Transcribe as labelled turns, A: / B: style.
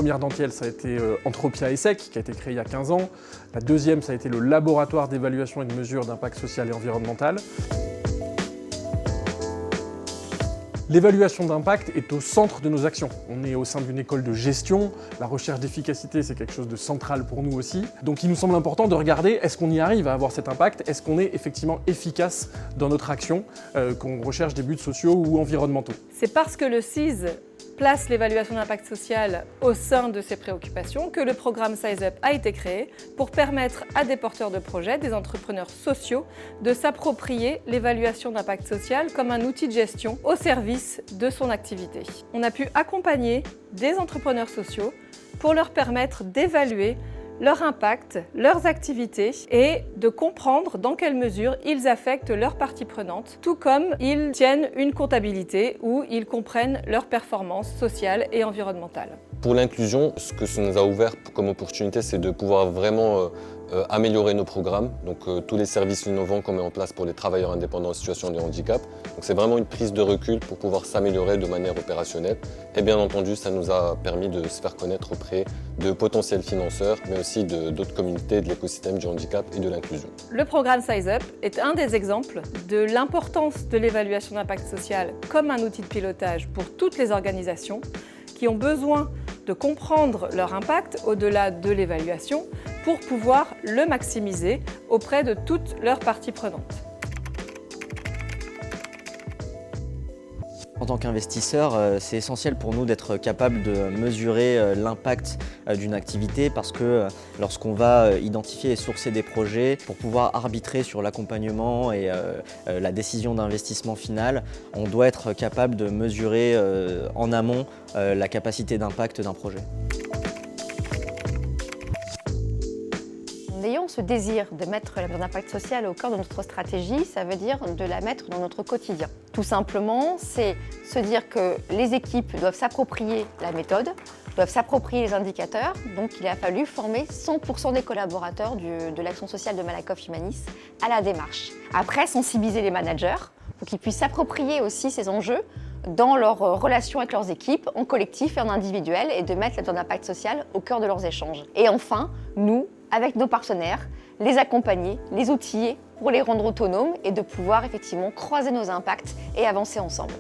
A: première d'entre elles, ça a été Entropia ESSEC, qui a été créé il y a 15 ans. La deuxième, ça a été le laboratoire d'évaluation et de mesure d'impact social et environnemental. L'évaluation d'impact est au centre de nos actions. On est au sein d'une école de gestion, la recherche d'efficacité c'est quelque chose de central pour nous aussi. Donc il nous semble important de regarder est-ce qu'on y arrive à avoir cet impact, est-ce qu'on est effectivement efficace dans notre action, qu'on recherche des buts sociaux ou environnementaux.
B: C'est parce que le CISE place l'évaluation d'impact social au sein de ses préoccupations que le programme Size Up a été créé pour permettre à des porteurs de projets, des entrepreneurs sociaux, de s'approprier l'évaluation d'impact social comme un outil de gestion au service de son activité. On a pu accompagner des entrepreneurs sociaux pour leur permettre d'évaluer leur impact, leurs activités et de comprendre dans quelle mesure ils affectent leurs parties prenantes, tout comme ils tiennent une comptabilité où ils comprennent leurs performances sociales et environnementales.
C: Pour l'inclusion, ce que ça nous a ouvert comme opportunité, c'est de pouvoir vraiment améliorer nos programmes, donc tous les services innovants qu'on met en place pour les travailleurs indépendants en situation de handicap. Donc c'est vraiment une prise de recul pour pouvoir s'améliorer de manière opérationnelle. Et bien entendu, ça nous a permis de se faire connaître auprès de potentiels financeurs, mais aussi d'autres communautés de l'écosystème du handicap et de l'inclusion.
B: Le programme Size Up est un des exemples de l'importance de l'évaluation d'impact social comme un outil de pilotage pour toutes les organisations qui ont besoin de comprendre leur impact au-delà de l'évaluation pour pouvoir le maximiser auprès de toutes leurs parties prenantes.
D: En tant qu'investisseur, c'est essentiel pour nous d'être capable de mesurer l'impact d'une activité parce que lorsqu'on va identifier et sourcer des projets pour pouvoir arbitrer sur l'accompagnement et la décision d'investissement finale, on doit être capable de mesurer en amont la capacité d'impact d'un projet.
E: En ayant ce désir de mettre la mesure d'impact social au cœur de notre stratégie, ça veut dire de la mettre dans notre quotidien. Tout simplement, c'est se dire que les équipes doivent s'approprier la méthode, doivent s'approprier les indicateurs. Donc il a fallu former 100% des collaborateurs de l'action sociale de Malakoff Humanis à la démarche. Après, sensibiliser les managers pour qu'ils puissent s'approprier aussi ces enjeux dans leurs relations avec leurs équipes, en collectif et en individuel, et de mettre la mesure d'impact social au cœur de leurs échanges. Et enfin, nous, avec nos partenaires, les accompagner, les outiller pour les rendre autonomes et de pouvoir effectivement croiser nos impacts et avancer ensemble.